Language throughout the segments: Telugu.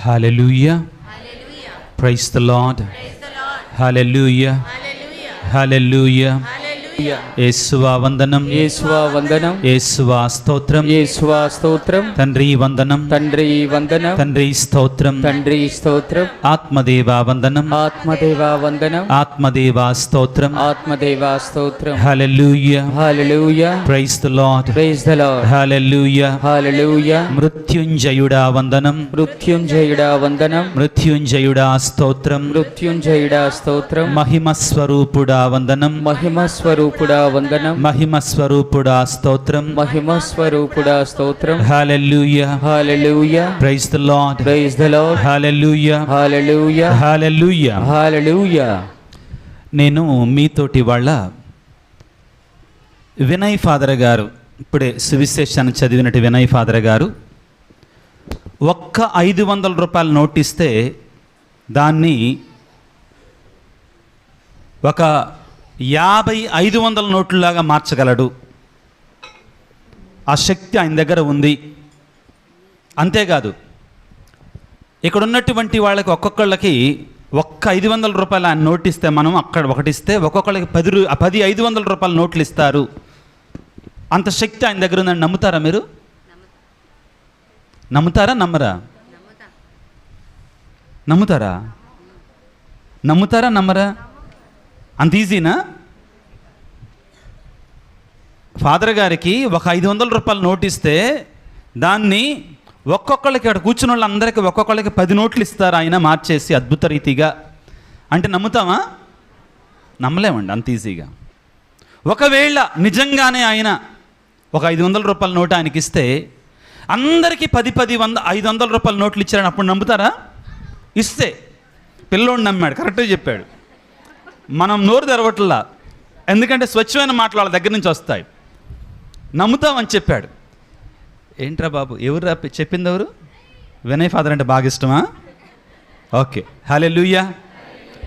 Hallelujah. Praise the Lord. Hallelujah. Hallelujah. యేసువా వందనం. యేసువా వందనం. యేసువా స్తోత్రం. యేసువా స్తోత్రం. తండ్రి వందనం. తండ్రి వందనం. తండ్రి స్తోత్రం. తండ్రి స్తోత్రం. ఆత్మదేవా వందనం. ఆత్మదేవా వందనం. ఆత్మదేవా స్తోత్రం. ఆత్మదేవా స్తోత్రం. Hallelujah. Hallelujah. Praise the lord. Praise the Lord. Hallelujah. Hallelujah. మృత్యుంజయుడా వందనం. మృత్యుంజయుడా వందనం. మృత్యుంజయుడా స్తోత్రం. మృత్యుంజయుడా స్తోత్రం. మహిమ స్వరూపుడా వందనం. మహిమ స్వరూపుడా వందనం. మహిమ స్వరూపుడా స్తోత్రం. మహిమ స్వరూపుడా స్తోత్రం. Hallelujah. Hallelujah. Praise the lord. Praise the Lord. Hallelujah. Hallelujah. Hallelujah. Hallelujah. నేను మీతోటి వాళ్ళ వినయ్ ఫాదర్ గారు, ఇప్పుడే సువిశేషాన్ని చదివినట్టు వినయ్ ఫాదర్ గారు ఒక్క 500 రూపాయల నోట్ ఇస్తే దాన్ని ఒక 50-500 నోట్లలాగా మార్చగలడు. ఆ శక్తి ఆయన దగ్గర ఉంది. అంతేకాదు, ఇక్కడ ఉన్నటువంటి వాళ్ళకి ఒక్కొక్కళ్ళకి ఒక్క 500 రూపాయల ఆయన నోట్ ఇస్తే, మనం అక్కడ ఒకటిస్తే ఒక్కొక్కళ్ళకి 10 500 రూపాయల నోట్లు ఇస్తారు. అంత శక్తి ఆయన దగ్గర ఉందని నమ్ముతారా మీరు? నమ్ముతారా నమ్మరా? నమ్ముతారా? నమ్ముతారా నమ్మరా? అంత ఈజీనా? ఫాదర్ గారికి ఒక 500 రూపాయల నోట్ ఇస్తే దాన్ని ఒక్కొక్కళ్ళకి, అక్కడ కూర్చున్న వాళ్ళందరికీ ఒక్కొక్కళ్ళకి 10 నోట్లు ఇస్తారు ఆయన మార్చేసి అద్భుత రీతిగా. అంటే నమ్ముతామా? నమ్మలేమండి అంత ఈజీగా. ఒకవేళ నిజంగానే ఆయన ఒక 500 రూపాయల నోటు ఆయనకి ఇస్తే అందరికీ 500 రూపాయల నోట్లు ఇచ్చారని అప్పుడు నమ్ముతారా? ఇస్తే పిల్లోడు నమ్మాడు, కరెక్ట్గా చెప్పాడు. మనం నోరు తెరవట్లా, ఎందుకంటే స్వచ్ఛమైన మాటలు వాళ్ళ దగ్గర నుంచి వస్తాయి. నమ్ముతామని చెప్పాడు. ఏంట్రా బాబు, ఎవరు చెప్పింది? ఎవరు? వినయ్ ఫాదర్ అంటే బాగా ఇష్టమా? Okay. Hallelujah.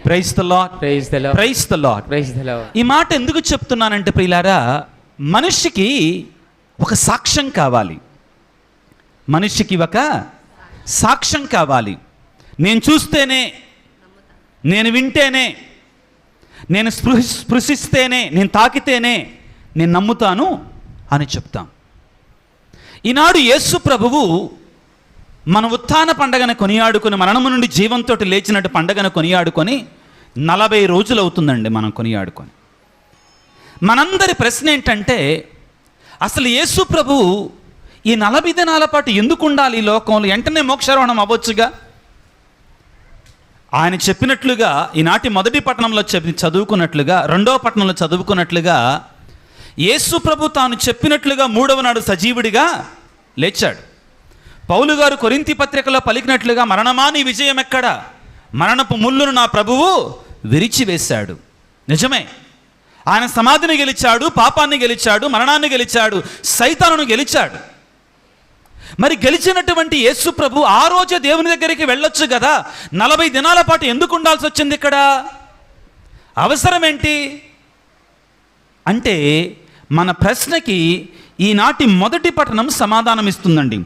Praise the lord. Praise the lord. Praise the lord. Praise the lord. ఈ మాట ఎందుకు చెప్తున్నానంటే ప్రియులారా, మనిషికి ఒక సాక్ష్యం కావాలి. మనిషికి ఒక సాక్ష్యం కావాలి. నేను చూస్తేనే, నేను వింటేనే, నేను స్పృశిస్తేనే, నేను తాకితేనే నేను నమ్ముతాను అని చెప్తాం. ఈనాడు యేసు ప్రభువు మన ఉత్థాన పండగను కొనియాడుకొని, మరణము నుండి జీవంతో లేచినట్టు పండగను కొనియాడుకొని 40 రోజులు అవుతుందండి మనం కొనియాడుకొని. మనందరి ప్రశ్న ఏంటంటే, అసలు యేసు ప్రభువు ఈ 40 దినాల పాటు ఎందుకు ఉండాలి ఈ లోకంలో? వెంటనే మోక్షారోహణం అవ్వచ్చుగా. ఆయన చెప్పినట్లుగా ఈనాటి మొదటి పట్టణంలో చదువుకున్నట్లుగా, రెండవ పట్టణంలో చదువుకున్నట్లుగా యేసు ప్రభు తాను చెప్పినట్లుగా 3వ నాడు సజీవుడిగా లేచాడు. పౌలు గారు కొరింథీ పత్రికలో పలికినట్లుగా, మరణమా నీ విజయం ఎక్కడ? మరణపు ముళ్ళును నా ప్రభువు విరిచివేశాడు. నిజమే, ఆయన సమాధిని గెలిచాడు, పాపాన్ని గెలిచాడు, మరణాన్ని గెలిచాడు, సైతానును గెలిచాడు. మరి గెలిచినటువంటి యేసు ప్రభు ఆ రోజే దేవుని దగ్గరికి వెళ్ళొచ్చు కదా. 40 దినాల పాటు ఎందుకు ఉండాల్సి వచ్చింది ఇక్కడ? అవసరం ఏంటి అంటే, మన ప్రశ్నకి ఈనాటి మొదటి పట్టణం సమాధానం ఇస్తుందండి.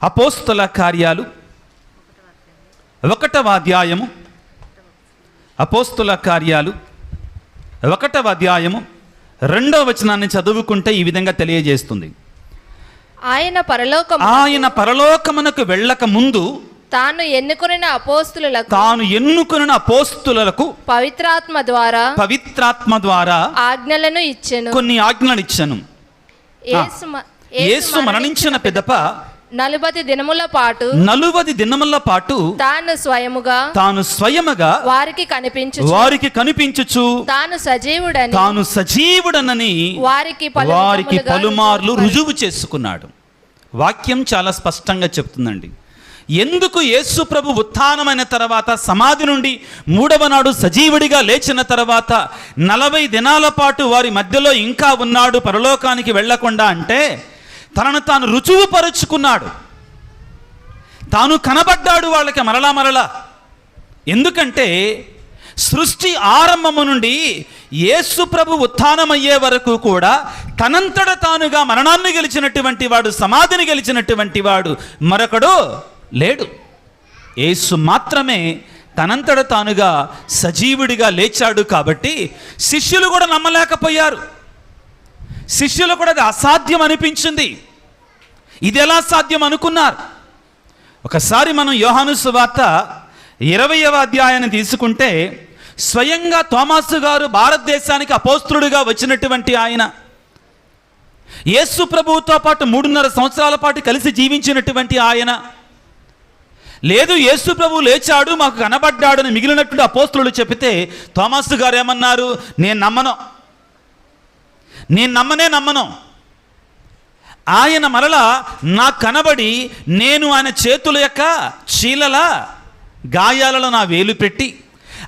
అపోస్తల కార్యాలు 1వ అధ్యాయము, అపోస్తల కార్యాలు 1వ అధ్యాయము 2వ వచనాన్ని చదువుకుంటే ఈ విధంగా తెలియజేస్తుంది. ఆయన పరలోకమునకు వెళ్ళక ముందు తాను ఎన్నుకొనిన అపోస్తులకు పవిత్రాత్మ ద్వారా ఆజ్ఞలను ఇచ్చెను. కొన్ని ఆజ్ఞలను ఇచ్చెను. యేసు మరణించిన పిదప 40 దినముల పాటు తాను స్వయముగా వారికి కనిపించుచు తాను సజీవుడనని వారికి పలుమార్లు రుజువు చేసుకున్నాడు. వాక్యం చాలా స్పష్టంగా చెప్తుందండి. ఎందుకు యేసు ప్రభు ఉత్థానమైన తర్వాత, సమాధి నుండి 3వ నాడు సజీవుడిగా లేచిన తర్వాత 40 దినాల పాటు వారి మధ్యలో ఇంకా ఉన్నాడు, పరలోకానికి వెళ్ళకుండా అంటే, తనను తాను రుజువుపరుచుకున్నాడు. తాను కనబడ్డాడు వాళ్ళకి మరలా. ఎందుకంటే సృష్టి ఆరంభము నుండి యేసు ప్రభు ఉత్థానమయ్యే వరకు కూడా తనంతట తానుగా మరణాన్ని గెలిచినటువంటి వాడు, సమాధిని గెలిచినటువంటి వాడు మరొకడు లేడు. యేసు మాత్రమే తనంతట తానుగా సజీవుడిగా లేచాడు కాబట్టి శిష్యులు కూడా నమ్మలేకపోయారు. శిష్యులు కూడా అది అసాధ్యం అనిపించింది. ఇది ఎలా సాధ్యం అనుకున్నారు. ఒకసారి మనం యోహాను సువార్త 20వ అధ్యాయాన్ని తీసుకుంటే, స్వయంగా తోమాసు గారు భారతదేశానికి అపోస్తలుడిగా వచ్చినటువంటి ఆయన, యేసు ప్రభువుతో పాటు 3.5 సంవత్సరాల పాటు కలిసి జీవించినటువంటి ఆయన, లేదు యేసు ప్రభువు లేచాడు మాకు కనబడ్డాడు అని మిగిలినటువంటి అపోస్తలులు చెబితే తోమాసు గారు ఏమన్నారు, నేను నమ్మను. ఆయన మరలా నాకు కనబడి నేను ఆయన చేతుల యొక్క చీలల గాయాలలో నా వేలు పెట్టి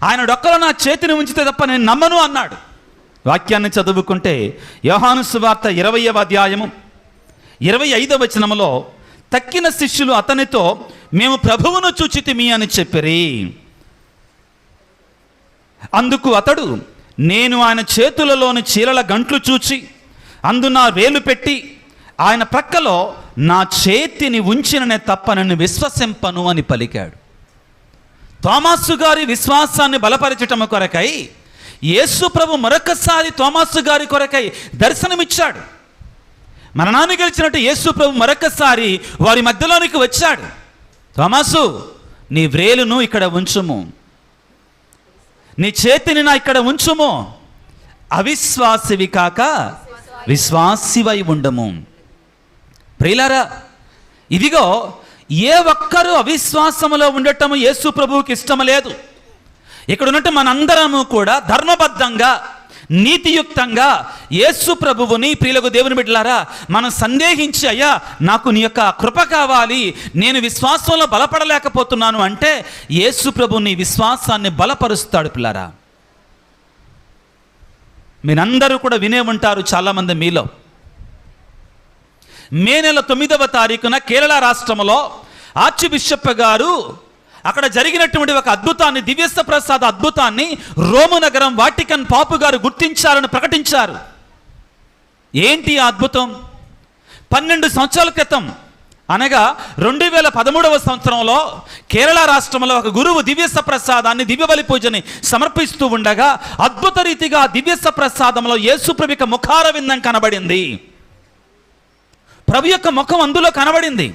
ఆయన డొక్కలో నా చేతిని ఉంచితే తప్ప నేను నమ్మను అన్నాడు. వాక్యాన్ని చదువుకుంటే యోహాను సువార్త 20వ అధ్యాయము 25వ వచనములో, తక్కిన శిష్యులు అతనితో మేము ప్రభువును చూచితిమి అని చెప్పిరి. అందుకు అతడు, నేను ఆయన చేతులలోని చీలల గంట్లు చూచి అందు నా వేలు పెట్టి ఆయన ప్రక్కలో నా చేతిని ఉంచిననే తప్ప నన్ను విశ్వసింపను అని పలికాడు. తోమాసు గారి విశ్వాసాన్ని బలపరచటం కొరకై యేసు ప్రభు మరొకసారి తోమాసు గారి కొరకై దర్శనమిచ్చాడు. మరణాన్ని గెలిచినట్టు యేసు ప్రభు మరొకసారి వారి మధ్యలోనికి వచ్చాడు. తోమాసు, నీ వ్రేలును ఇక్కడ ఉంచుము, నీ చేతిని నా ఇక్కడ ఉంచుము, అవిశ్వాసివి కాక విశ్వాసివై ఉండము. ప్రియులారా, ఇదిగో ఏ ఒక్కరూ అవిశ్వాసములో ఉండటము యేసు ప్రభువుకి ఇష్టం లేదు. ఇక్కడ ఉన్నట్టు మనందరము కూడా ధర్మబద్ధంగా నీతియుక్తంగా యేసు ప్రభువుని, ప్రియులకు దేవుని బిడ్డలారా, మనం సందేహించి, అయ్యా నాకు నీ యొక్క కృప కావాలి, నేను విశ్వాసంలో బలపడలేకపోతున్నాను అంటే యేసు ప్రభు నీ విశ్వాసాన్ని బలపరుస్తాడు. పిల్లారా, మీరందరూ కూడా వినే ఉంటారు. చాలామంది మీలో మే నెల 9వ తారీఖున కేరళ రాష్ట్రంలో ఆర్చి బిషప్ గారు అక్కడ జరిగినటువంటి ఒక అద్భుతాన్ని, దివ్యస్వ ప్రసాద అద్భుతాన్ని రోము నగరం వాటికన్ పాపు గారు గుర్తించారని ప్రకటించారు. ఏంటి ఆ అద్భుతం? 12 సంవత్సరాల క్రితం అనగా 2013వ సంవత్సరంలో కేరళ రాష్ట్రంలో ఒక గురువు దివ్యస్వ ప్రసాదాన్ని, దివ్యబలి పూజని సమర్పిస్తూ ఉండగా అద్భుత రీతిగా దివ్యస్వ ప్రసాదంలో యేసు ప్రభు యొక్క ముఖార విందం కనబడింది. ప్రభు యొక్క ముఖం అందులో కనబడింది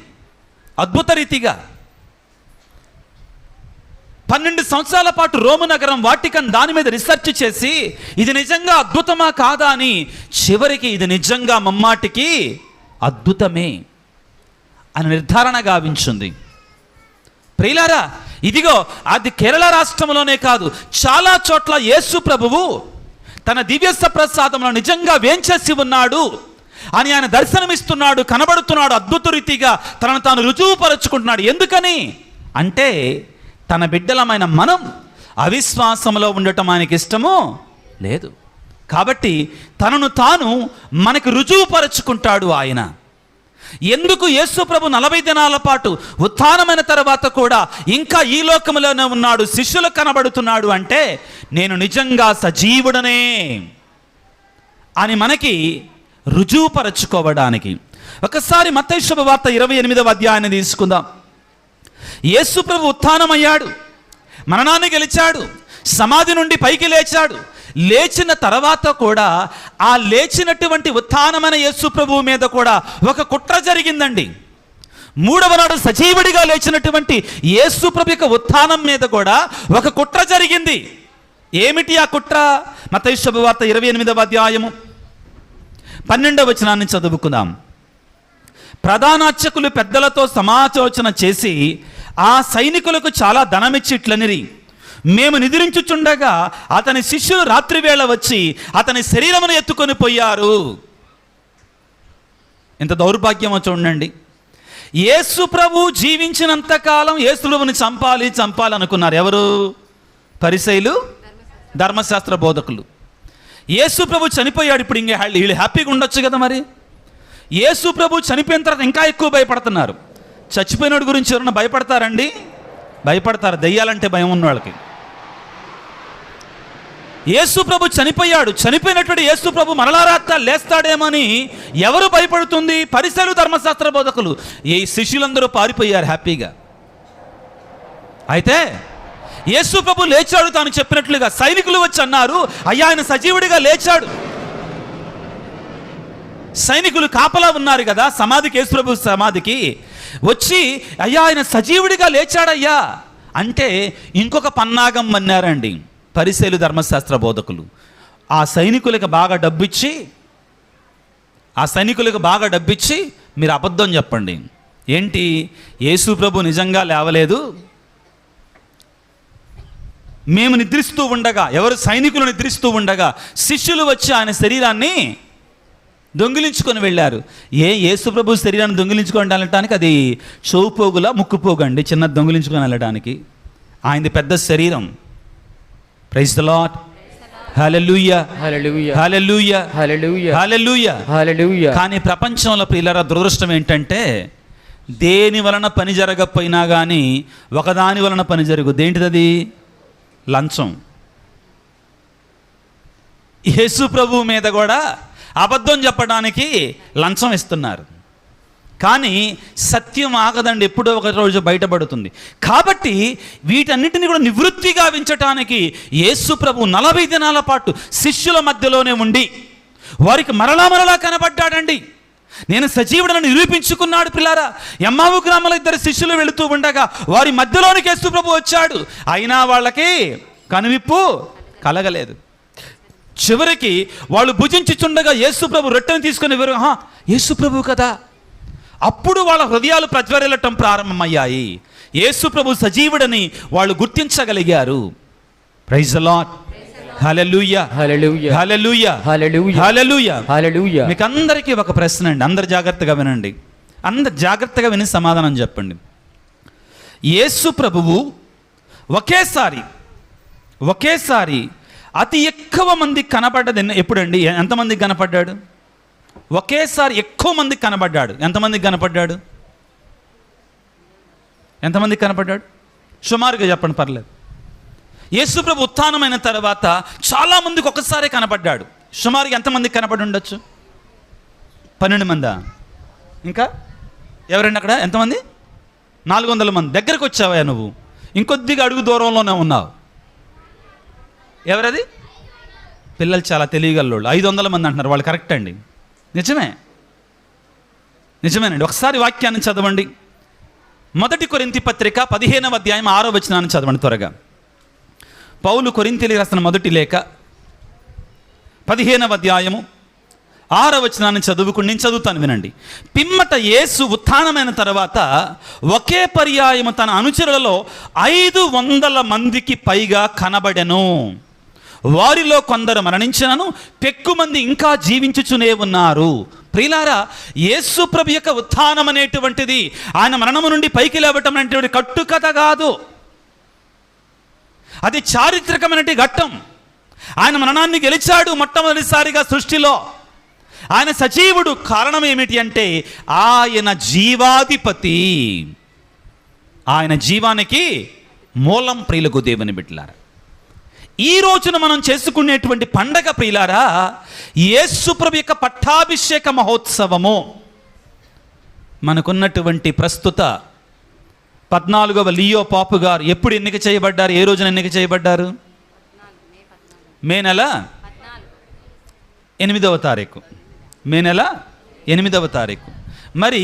అద్భుత రీతిగా. 12 సంవత్సరాల పాటు రోము నగరం వాటికన్ దాని మీద రీసెర్చ్ చేసి ఇది నిజంగా అద్భుతమా కాదా అని చివరికి ఇది నిజంగా మమ్మాటికి అద్భుతమే అని నిర్ధారణ గావించింది. ప్రియులారా, ఇదిగో అది కేరళ రాష్ట్రంలోనే కాదు, చాలా చోట్ల యేసు ప్రభువు తన దివ్యస్వ ప్రసాదంలో నిజంగా వేంచేసి ఉన్నాడు అని ఆయన దర్శనమిస్తున్నాడు, కనబడుతున్నాడు. అద్భుత రీతిగా తనను తాను రుజువుపరుచుకుంటున్నాడు. ఎందుకని అంటే తన బిడ్డలమైన మనం అవిశ్వాసంలో ఉండటం ఆయనకి ఇష్టము లేదు. కాబట్టి తనను తాను మనకు రుజువుపరుచుకుంటాడు ఆయన. ఎందుకు యేసు ప్రభు 40 దినాల పాటు ఉత్థానమైన తర్వాత కూడా ఇంకా ఈ లోకంలోనే ఉన్నాడు, శిష్యులకు కనబడుతున్నాడు అంటే నేను నిజంగా సజీవుడనే అని మనకి రుజువుపరచుకోవడానికి. ఒకసారి మత్తయి శుభవార్త 28వ అధ్యాయాన్ని తీసుకుందాం. యేసు ప్రభు ఉత్థానమయ్యాడు, మరణాన్ని గెలిచాడు, సమాధి నుండి పైకి లేచాడు. లేచిన తర్వాత కూడా ఆ లేచినటువంటి ఉత్థానమైన యేసు ప్రభువు మీద కూడా ఒక కుట్ర జరిగిందండి. 3వ నాడు సజీవుడిగా లేచినటువంటి యేసు ప్రభు యొక్క ఉత్థానం మీద కూడా ఒక కుట్ర జరిగింది. ఏమిటి ఆ కుట్ర? మత్తయి శుభవార్త 28వ అధ్యాయము 12వ వచనాన్ని చదువుకుందాం. ప్రధానార్చకులు పెద్దలతో సమాలోచన చేసి ఆ సైనికులకు చాలా ధనమిచ్చి ఇట్లనిరి, మేము నిద్రించుచుండగా అతని శిష్యులు రాత్రివేళ వచ్చి అతని శరీరమును ఎత్తుకొని పోయారు. ఎంత దౌర్భాగ్యమో చూడండి. యేసు ప్రభు జీవించినంతకాలం యేసు ప్రభుని చంపాలి అనుకున్నారు. ఎవరు? పరిసయ్యులు, ధర్మశాస్త్ర బోధకులు. యేసు ప్రభు చనిపోయాడు. ఇప్పుడు ఇంకా వీళ్ళు హ్యాపీగా ఉండొచ్చు కదా. మరి యేసు ప్రభు చనిపోయిన తర్వాత ఇంకా ఎక్కువ భయపడుతున్నారు. చచ్చిపోయినోడి గురించి ఎవరన్నా భయపడతారండి? భయపడతారు. దెయ్యాలంటే భయం ఉన్న వాళ్ళకి. యేసు ప్రభు చనిపోయాడు. చనిపోయినటువంటి యేసు ప్రభు మరలా లేస్తాడేమని ఎవరు భయపడుతుంది? పరిసయ్యులు, ధర్మశాస్త్ర బోధకులు. ఈ శిష్యులందరూ పారిపోయారు హ్యాపీగా. అయితే యేసు ప్రభు లేచాడు తాను చెప్పినట్లుగా. సైనికులు వచ్చి అన్నారు, అయ్యా ఆయన సజీవుడిగా లేచాడు. సైనికులు కాపలా ఉన్నారు కదా సమాధికి, యేసు ప్రభు సమాధికి వచ్చి, అయ్యా ఆయన సజీవుడిగా లేచాడయ్యా అంటే ఇంకొక పన్నాగం అన్నారండి పరిసయ్యులు, ధర్మశాస్త్ర బోధకులు. ఆ సైనికులకు బాగా డబ్బిచ్చి మీరు అబద్ధం చెప్పండి. ఏంటి, యేసు ప్రభు నిజంగా లేవలేదు, మేము నిద్రిస్తూ ఉండగా, ఎవరు సైనికులు నిద్రిస్తూ ఉండగా శిష్యులు వచ్చి ఆయన శరీరాన్ని దొంగిలించుకొని వెళ్ళారు. యేసు ప్రభు శరీరాన్ని దొంగిలించుకొని వెళ్ళటానికి అది చెవుపోగులా ముక్కుపోగు అండి, చిన్న దొంగిలించుకొని వెళ్ళడానికి. ఆయనది పెద్ద శరీరం. Praise the Lord. Hallelujah hallelujah hallelujah hallelujah hallelujah hallelujah. కానీ ప్రపంచంలో ప్రియులారా దురదృష్టం ఏంటంటే దేని వలన పని జరగకపోయినా కానీ ఒకదాని వలన పని జరుగుద్ది. ఏంటిది? లంచం. యేసు ప్రభు మీద కూడా అబద్ధం చెప్పడానికి లంచం ఇస్తున్నారు. కానీ సత్యం ఆగదండి, ఎప్పుడో ఒక రోజు బయటపడుతుంది. కాబట్టి వీటన్నిటిని కూడా నివృత్తి గావించటానికి యేసు ప్రభు 40 దినాల పాటు శిష్యుల మధ్యలోనే ఉండి వారికి మరలా కనబడ్డాడండి. నేను సజీవుడని నిరూపించుకున్నాడు. పిల్లారా, ఎమ్మావు గ్రామంలో 2 శిష్యులు వెళుతూ ఉండగా వారి మధ్యలోనికి యేసు ప్రభు వచ్చాడు. అయినా వాళ్ళకి కనువిప్పు కలగలేదు. చివరికి వాళ్ళు భుజించుచుండగా యేసు ప్రభు రొట్టెను తీసుకుని యేసు ప్రభు కదా. అప్పుడు వాళ్ళ హృదయాలు ప్రజ్వరిల్లటం ప్రారంభమయ్యాయి. యేసు ప్రభు సజీవుడని వాళ్ళు గుర్తించగలిగారు. Praise the Lord. Hallelujah hallelujah hallelujah hallelujah hallelujah hallelujah. మీకు అందరికీ ఒక ప్రశ్న అండి, అందరు జాగ్రత్తగా వినండి. అందరు జాగ్రత్తగా విని సమాధానం చెప్పండి. యేసు ప్రభువు ఒకేసారి అతి ఎక్కువ మంది కనపడ్డది ఎప్పుడండి? ఎంతమందికి కనపడ్డాడు? ఒకేసారి ఎక్కువ మందికి కనపడ్డాడు. ఎంతమందికి కనపడ్డాడు? సుమారుగా చెప్పండి, పర్లేదు. యేసు ప్రభు ఉత్థానమైన తర్వాత చాలా మందికి ఒక్కసారి కనపడ్డాడు. సుమారుగా ఎంతమందికి కనపడి ఉండొచ్చు? 12 మందా? ఇంకా ఎవరండి అక్కడ? ఎంతమంది? 400 మంది. దగ్గరకు వచ్చావా నువ్వు? ఇంకొద్దిగా అడుగు దూరంలోనే ఉన్నావు. ఎవరది? పిల్లలు చాలా తెలియగలవాళ్ళు. 500 మంది అంటున్నారు, వాళ్ళు కరెక్ట్ అండి. నిజమేనండి. ఒకసారి వాక్యాన్ని చదవండి. 1 కొరింథీ పత్రిక 15వ అధ్యాయం 6వ వచనాన్ని చదవండి త్వరగా. పౌలు కొరింథీయులకు రాసిన మొదటి లేఖ 15వ అధ్యాయము 6వ వచనాన్ని చదువుకుని నేను చదువుతాను, వినండి. పిమ్మట యేసు ఉత్థానమైన తర్వాత ఒకే పర్యాయము తన అనుచరులలో 500 మందికి పైగా కనబడెను. వారిలో కొందరు మరణించినను పెక్కుమంది ఇంకా జీవించుచునే ఉన్నారు. ప్రియులారా, యేసు ప్రభు యొక్క ఉత్థానం అనేటువంటిది, ఆయన మరణము నుండి పైకి లేవటం అనేటువంటి కట్టుకథ కాదు, అది చారిత్రకమైనటువంటి ఘట్టం. ఆయన మరణాన్ని గెలిచాడు మొట్టమొదటిసారిగా సృష్టిలో. ఆయన సజీవుడు. కారణం ఏమిటి అంటే ఆయన జీవాధిపతి, ఆయన జీవానికి మూలం. ప్రియులకు దేవుని బిడ్డలారా, ఈ రోజున మనం చేసుకునేటువంటి పండగ ప్రియులారా యేసు ప్రభు యొక్క పట్టాభిషేక మహోత్సవము. మనకున్నటువంటి ప్రస్తుత 14వ లియో పాపు గారు ఎప్పుడు ఎన్నిక చేయబడ్డారు? ఏ రోజున ఎన్నిక చేయబడ్డారు? మే నెల 8వ తారీఖు. మే నెల 8వ తారీఖు. మరి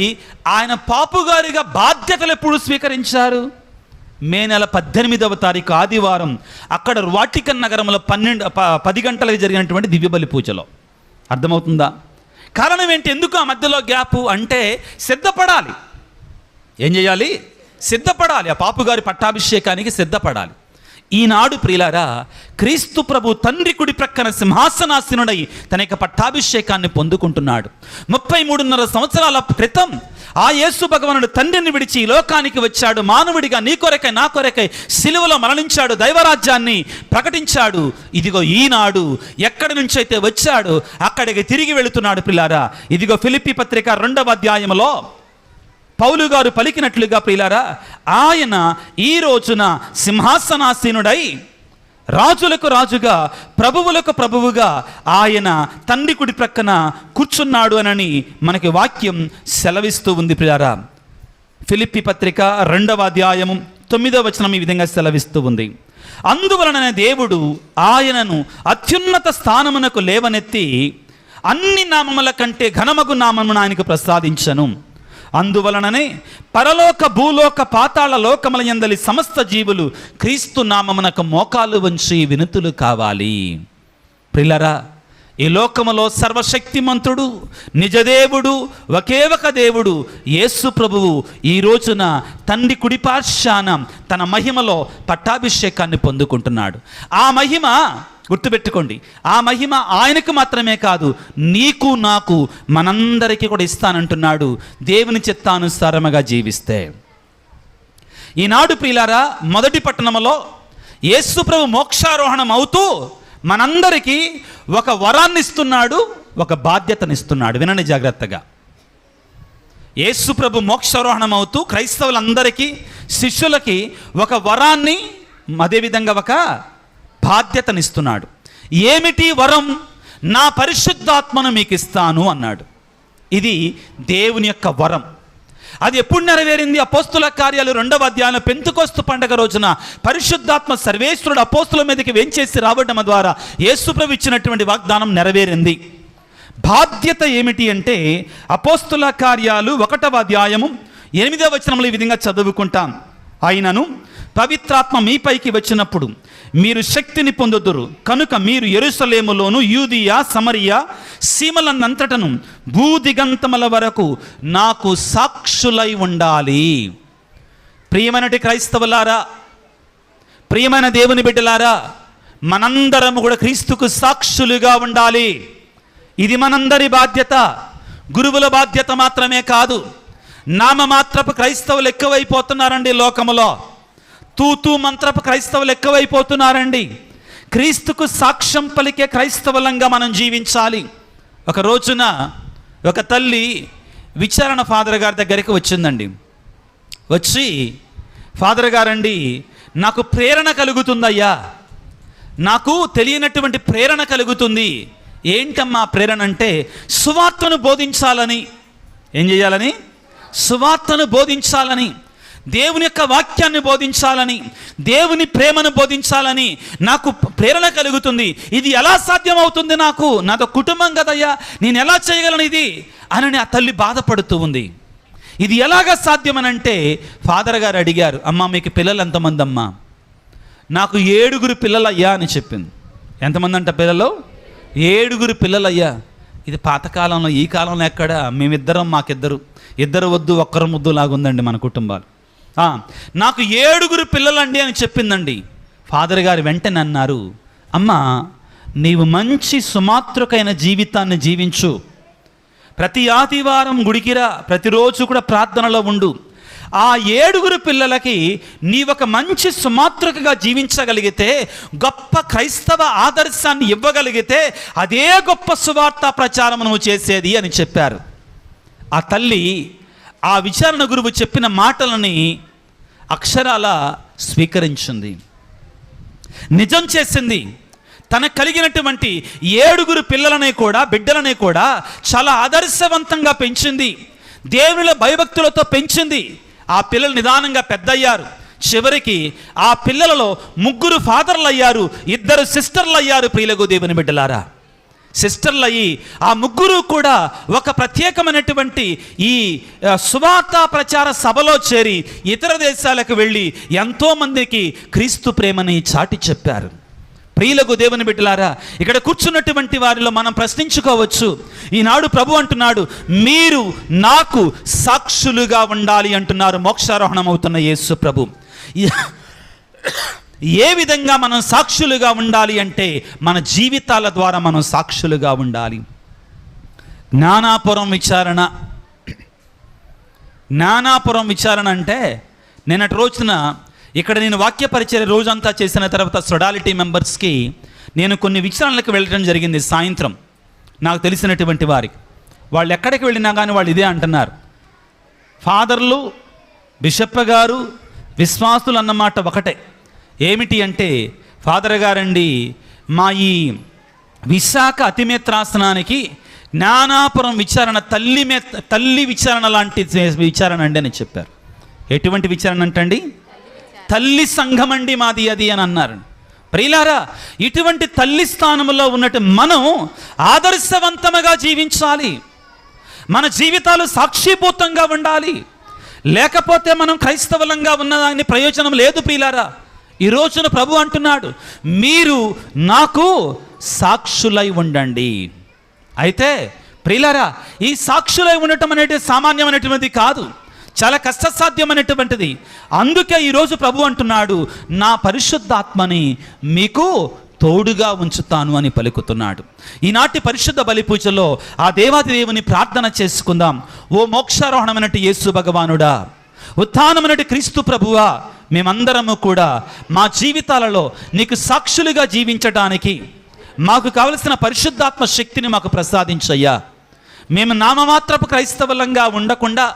ఆయన పాపు గారిగా బాధ్యతలు ఎప్పుడు స్వీకరించారు? మే నెల 18వ తారీఖు ఆదివారం అక్కడ వాటికన్ నగరంలో 10 గంటలకు జరిగినటువంటి దివ్యబలి పూజలో. అర్థమవుతుందా? కారణం ఏంటి? ఎందుకు ఆ మధ్యలో గ్యాపు అంటే సిద్ధపడాలి. ఏం చేయాలి? సిద్ధపడాలి. ఆ పాపుగారి పట్టాభిషేకానికి సిద్ధపడాలి. ఈనాడు ప్రియులారా, క్రీస్తు ప్రభు తండ్రి కుడి ప్రక్కన సింహాసనాసీనుడై తన యొక్క పట్టాభిషేకాన్ని పొందుకుంటున్నాడు. 33.5 సంవత్సరాల క్రితం ఆ యేసు భగవానుడు తండ్రిని విడిచి లోకానికి వచ్చాడు. మానవుడిగా నీ కొరకై నా కొరకై సిలువలో మరణించాడు. దైవరాజ్యాన్ని ప్రకటించాడు. ఇదిగో ఈనాడు ఎక్కడి నుంచి అయితే వచ్చాడు అక్కడికి తిరిగి వెళుతున్నాడు. ప్రియులారా, ఇదిగో ఫిలిప్పీ పత్రిక 2వ అధ్యాయంలో పౌలు గారు పలికినట్లుగా ప్రియులారా, ఆయన ఈ రోజున సింహాసనాసీనుడై రాజులకు రాజుగా ప్రభువులకు ప్రభువుగా ఆయన తండ్రి కుడి ప్రక్కన కూర్చున్నాడు అని మనకి వాక్యం సెలవిస్తూ ఉంది. ప్రియులారా, ఫిలిప్పీ పత్రిక 2వ అధ్యాయము 9వ వచనం ఈ విధంగా సెలవిస్తూ ఉంది. అందువలన దేవుడు ఆయనను అత్యున్నత స్థానమునకు లేవనెత్తి అన్ని నామముల కంటే ఘనమగు నామమును ఆయనకు ప్రసాదించను. అందువలననే పరలోక భూలోక పాతాళ లోకముల యందలి సమస్త జీవులు క్రీస్తు నామమునకు మోకాలు వంచి వినుతులు కావాలి. ప్రియులారా, ఈ లోకములో సర్వశక్తిమంతుడు నిజదేవుడు ఒకే ఒక దేవుడు యేసు ప్రభువు ఈ రోజున తండ్రి కుడిపార్శ్వాన తన మహిమలో పట్టాభిషేకాన్ని పొందుకుంటున్నాడు. ఆ మహిమ గుర్తుపెట్టుకోండి, ఆ మహిమ ఆయనకు మాత్రమే కాదు, నీకు నాకు మనందరికీ కూడా ఇస్తానంటున్నాడు, దేవుని చిత్తానుసారముగా జీవిస్తే. ఈనాడు ప్రియులారా, మొదటి పట్టణములో యేసు ప్రభు మోక్షారోహణం అవుతూ మనందరికీ ఒక వరాన్ని ఇస్తున్నాడు, ఒక బాధ్యతనిస్తున్నాడు. వినండి జాగ్రత్తగా. యేసు ప్రభు మోక్షారోహణం అవుతూ క్రైస్తవులందరికీ, శిష్యులకి ఒక వరాన్ని, అదేవిధంగా ఒక బాధ్యతనిస్తున్నాడు. ఏమిటి వరం? నా పరిశుద్ధాత్మను మీకు ఇస్తాను అన్నాడు. ఇది దేవుని యొక్క వరం. అది ఎప్పుడు నెరవేరింది? అపోస్తుల కార్యాలు 2వ అధ్యాయంలో పెంతెకొస్తు పండగ రోజున పరిశుద్ధాత్మ సర్వేశ్వరుడు అపోస్తుల మీదకి వెంచేసి రావడం ద్వారా యేసుప్రభు ఇచ్చినటువంటి వాగ్దానం నెరవేరింది. బాధ్యత ఏమిటి అంటే అపోస్తుల కార్యాలు 1వ అధ్యాయము 8వ వచనంలో ఈ విధంగా చదువుకుంటాం. అయినను పవిత్రాత్మ మీపైకి వచ్చినప్పుడు మీరు శక్తిని పొందుదురు, కనుక మీరు యెరూషలేములోను యూదియా సమరియా సీమలనంతటను భూదిగంతముల వరకు నాకు సాక్షులై ఉండాలి. ప్రియమైనటి క్రైస్తవులారా, ప్రియమైన దేవుని బిడ్డలారా, మనందరము కూడా క్రీస్తుకు సాక్షులుగా ఉండాలి. ఇది మనందరి బాధ్యత. గురువుల బాధ్యత మాత్రమే కాదు. నామమాత్రపు క్రైస్తవులు ఎక్కువైపోతున్నారండి లోకములో. తూతూ మంత్రపు క్రైస్తవులు ఎక్కువైపోతున్నారండి. క్రీస్తుకు సాక్ష్యం పలికే క్రైస్తవులంగా మనం జీవించాలి. ఒక రోజున ఒక తల్లి విచారణ ఫాదర్ గారి దగ్గరికి వచ్చిందండి. వచ్చి, ఫాదర్ గారండి, నాకు ప్రేరణ కలుగుతుందయ్యా, నాకు తెలియనటువంటి ప్రేరణ కలుగుతుంది. ఏంటమ్మా ప్రేరణ అంటే, సువార్తను బోధించాలని. ఏం చేయాలని? సువార్తను బోధించాలని, దేవుని యొక్క వాక్యాన్ని బోధించాలని, దేవుని ప్రేమను బోధించాలని నాకు ప్రేరణ కలుగుతుంది. ఇది ఎలా సాధ్యమవుతుంది? నాతో కుటుంబం కదయ్యా, నేను ఎలా చేయగలను ఇది అని ఆ తల్లి బాధపడుతూ ఉంది. ఇది ఎలాగ సాధ్యమనంటే ఫాదర్ గారు అడిగారు, అమ్మా మీకు పిల్లలు ఎంతమంది అమ్మా? నాకు 7 పిల్లలయ్యా అని చెప్పింది. ఎంతమంది అంట పిల్లలు? 7 పిల్లలయ్యా. ఇది పాతకాలంలో, ఈ కాలంలో ఎక్కడ? మేమిద్దరం, మాకిద్దరు, ఇద్దరు వద్దు ఒక్కరు ముద్దు లాగుందండి మన కుటుంబాలు. నాకు 7 పిల్లలండి అని చెప్పిందండి. ఫాదర్ గారు వెంటనే అన్నారు, అమ్మా నీవు మంచి సుమాత్రకైన జీవితాన్ని జీవించు, ప్రతి ఆదివారం గుడికిరా, ప్రతిరోజు కూడా ప్రార్థనలో ఉండు. ఆ 7 పిల్లలకి నీవొక మంచి సుమాత్రకగా జీవించగలిగితే, గొప్ప క్రైస్తవ ఆదర్శాన్ని ఇవ్వగలిగితే అదే గొప్ప సువార్త ప్రచారం నువ్వు చేసేది అని చెప్పారు. ఆ తల్లి ఆ విచారణ గురువు చెప్పిన మాటలని అక్షరాల స్వీకరించింది, నిజం చేసింది. తనకు కలిగినటువంటి 7 పిల్లలని కూడా, బిడ్డలని కూడా చాలా ఆదర్శవంతంగా పెంచింది. దేవునిలో భయభక్తులతో పెంచింది. ఆ పిల్లలు నిదానంగా పెద్దయ్యారు. చివరికి ఆ పిల్లలలో 3 ఫాదర్లు అయ్యారు, 2 సిస్టర్లు అయ్యారు. ప్రియులకు దేవుని బిడ్డలారా, సిస్టర్లు అయ్యి ఆ 3 కూడా ఒక ప్రత్యేకమైనటువంటి ఈ సువార్త ప్రచార సభలో చేరి ఇతర దేశాలకు వెళ్ళి ఎంతోమందికి క్రీస్తు ప్రేమని చాటి చెప్పారు. ప్రియులకు దేవుని బిడ్డలారా, ఇక్కడ కూర్చున్నటువంటి వారిలో మనం ప్రశ్నించుకోవచ్చు. ఈనాడు ప్రభు అంటున్నాడు, మీరు నాకు సాక్షులుగా ఉండాలి అంటున్నారు మోక్షారోహణం అవుతున్న యేసు ప్రభు. ఏ విధంగా మనం సాక్షులుగా ఉండాలి అంటే మన జీవితాల ద్వారా మనం సాక్షులుగా ఉండాలి. జ్ఞానాపురం విచారణ అంటే, నిన్నటి రోజున ఇక్కడ నేను వాక్య పరిచర్య రోజంతా చేసిన తర్వాత సొడాలిటీ మెంబర్స్కి నేను కొన్ని విచారణలకు వెళ్ళడం జరిగింది. సాయంత్రం నాకు తెలిసినటువంటి వారికి, వాళ్ళు ఎక్కడికి వెళ్ళినా కానీ వాళ్ళు ఇదే అంటున్నారు, ఫాదర్లు, బిషప్ గారు, విశ్వాసులు అన్నమాట ఒకటే. ఏమిటి అంటే, ఫాదర్ గారండి, మా ఈ విశాఖ అతిమేత్రాసనానికి జ్ఞానాపురం విచారణ తల్లి విచారణ లాంటి విచారణ అండి అని చెప్పారు. ఎటువంటి విచారణ అంటండి? తల్లి సంఘమండి మాది అది అని అన్నారు. ప్రియులారా, ఇటువంటి తల్లి స్థానంలో ఉన్నట్టు మనం ఆదర్శవంతముగా జీవించాలి. మన జీవితాలు సాక్షిభూతంగా ఉండాలి. లేకపోతే మనం క్రైస్తవులంగా ఉన్నదాన్ని ప్రయోజనం లేదు. ప్రియులారా, ఈ రోజున ప్రభు అంటున్నాడు, మీరు నాకు సాక్షులై ఉండండి. అయితే ప్రియులారా, ఈ సాక్షులై ఉండటం అనేది సామాన్యమైనటువంటిది కాదు, చాలా కష్టసాధ్యమైనటువంటిది. అందుకే ఈరోజు ప్రభు అంటున్నాడు, నా పరిశుద్ధాత్మని మీకు తోడుగా ఉంచుతాను అని పలుకుతున్నాడు. ఈనాటి పరిశుద్ధ బలి పూజలో ఆ దేవాది దేవుని ప్రార్థన చేసుకుందాం. ఓ మోక్షారోహణమైనట్టు యేసు భగవానుడా, ఉత్థానమైనట్టు క్రీస్తు ప్రభువా, మేమందరము కూడా మా జీవితాలలో నీకు సాక్షులుగా జీవించడానికి మాకు కావలసిన పరిశుద్ధాత్మ శక్తిని మాకు ప్రసాదించయ్యా. మేము నామమాత్రపు క్రైస్తవులంగా ఉండకుండా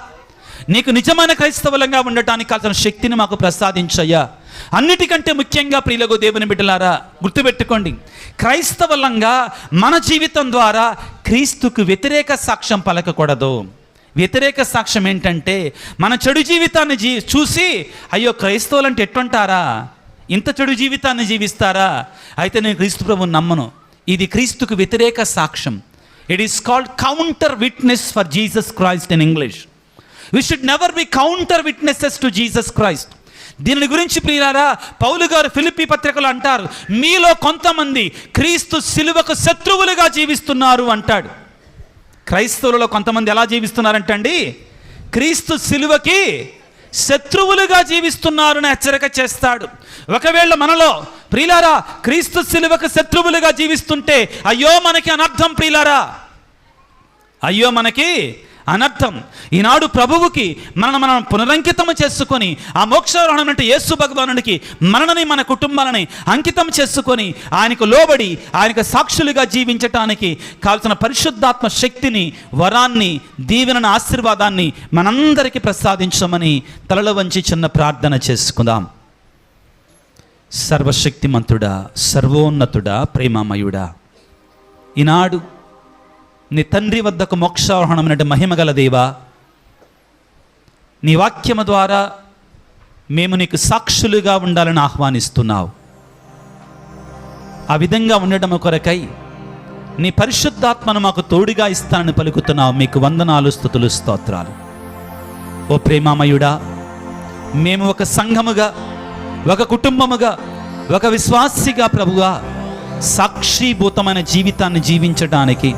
నీకు నిజమైన క్రైస్తవులంగా ఉండటానికి కావాల్సిన శక్తిని మాకు ప్రసాదించయ్యా. అన్నిటికంటే ముఖ్యంగా ప్రియులకు దేవుని బిడ్డలారా, గుర్తుపెట్టుకోండి, క్రైస్తవులంగా మన జీవితం ద్వారా క్రీస్తుకు వ్యతిరేక సాక్ష్యం పలకకూడదు. వ్యతిరేక సాక్ష్యం ఏంటంటే, మన చెడు జీవితాన్ని చూసి అయ్యో క్రైస్తవులంటే ఎట్టుంటారా, ఇంత చెడు జీవితాన్ని జీవిస్తారా, అయితే నేను క్రీస్తు ప్రభువుని నమ్మను. ఇది క్రీస్తుకు వ్యతిరేక సాక్ష్యం. It is called counter witness for Jesus Christ in English. We should never be counter witnesses to Jesus Christ. దీని గురించి ప్రియులారా, పౌలు గారు ఫిలిప్పీ పత్రికలో అంటారు, మీలో కొంతమంది క్రీస్తు శిలువకు శత్రువులుగా జీవిస్తున్నారు అంటాడు. క్రైస్తవులలో కొంతమంది ఎలా జీవిస్తున్నారంటండి, క్రీస్తు శిలువకి శత్రువులుగా జీవిస్తున్నారని హెచ్చరిక చేస్తాడు. ఒకవేళ మనలో ప్రియులారా క్రీస్తు శిలువకు శత్రువులుగా జీవిస్తుంటే అయ్యో మనకి అనర్థం. ప్రియులారా, అయ్యో మనకి అనర్థం. ఈనాడు ప్రభువుకి మనం పునరంకితం చేసుకొని ఆ మోక్షారోహణం అంటే యేసు భగవానుడికి మనని మన కుటుంబాలని అంకితం చేసుకొని ఆయనకు లోబడి ఆయనకు సాక్షులుగా జీవించటానికి కావాల్సిన పరిశుద్ధాత్మ శక్తిని, వరాన్ని, దీవెనను, ఆశీర్వాదాన్ని మనందరికీ ప్రసాదించమని తలలో వంచి చిన్న ప్రార్థన చేసుకుందాం. సర్వశక్తిమంతుడా, సర్వోన్నతుడా, ప్రేమమయుడా, ఈనాడు నీ తండ్రి వద్దకు మోక్షారోహణమైనటువంటి మహిమగల దేవా, నీ వాక్యము ద్వారా మేము నీకు సాక్షులుగా ఉండాలని ఆహ్వానిస్తున్నావు. ఆ విధంగా ఉండడం కొరకై నీ పరిశుద్ధాత్మను మాకు తోడుగా ఇస్తానని పలుకుతున్నావు. మీకు వందనాలు, స్తుతులు, స్తోత్రాలు. ఓ ప్రేమామయుడా, మేము ఒక సంఘముగా, ఒక కుటుంబముగా, ఒక విశ్వాసిగా ప్రభువా సాక్షిభూతమైన జీవితాన్ని జీవించడానికి,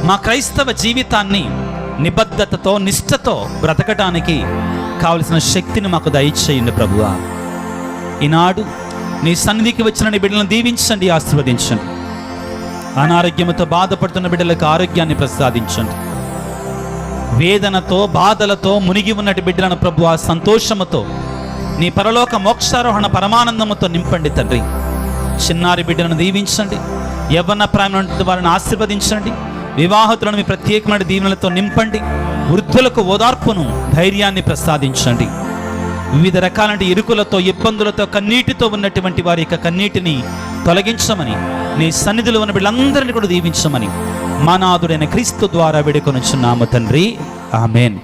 మా క్రైస్తవ జీవితాన్ని నిబద్ధతతో, నిష్ఠతో బ్రతకటానికి కావలసిన శక్తిని మాకు దయచేయండి ప్రభువా. ఈనాడు నీ సన్నిధికి వచ్చిన నీ బిడ్డలను దీవించండి, ఆశీర్వదించండి. అనారోగ్యముతో బాధపడుతున్న బిడ్డలకు ఆరోగ్యాన్ని ప్రసాదించండి. వేదనతో, బాధలతో మునిగి ఉన్నటి బిడ్డలను ప్రభువా సంతోషముతో నీ పరలోక మోక్షారోహణ పరమానందముతో నింపండి తండ్రి. చిన్నారి బిడ్డలను దీవించండి, యవ్వన ప్రాయమైన వారిని ఆశీర్వదించండి. వివాహితులను మీ ప్రత్యేకమైన దీవెనలతో నింపండి. వృద్ధులకు ఓదార్పును, ధైర్యాన్ని ప్రసాదించండి. వివిధ రకాల ఇరుకులతో, ఇబ్బందులతో, కన్నీటితో ఉన్నటువంటి వారి యొక్క కన్నీటిని తొలగించమని, నీ సన్నిధిలో ఉన్న వీళ్ళందరినీ కూడా దీవించమని మా నాథుడైన క్రీస్తు ద్వారా వేడుకొనుచున్నాము తండ్రి. ఆమేన్.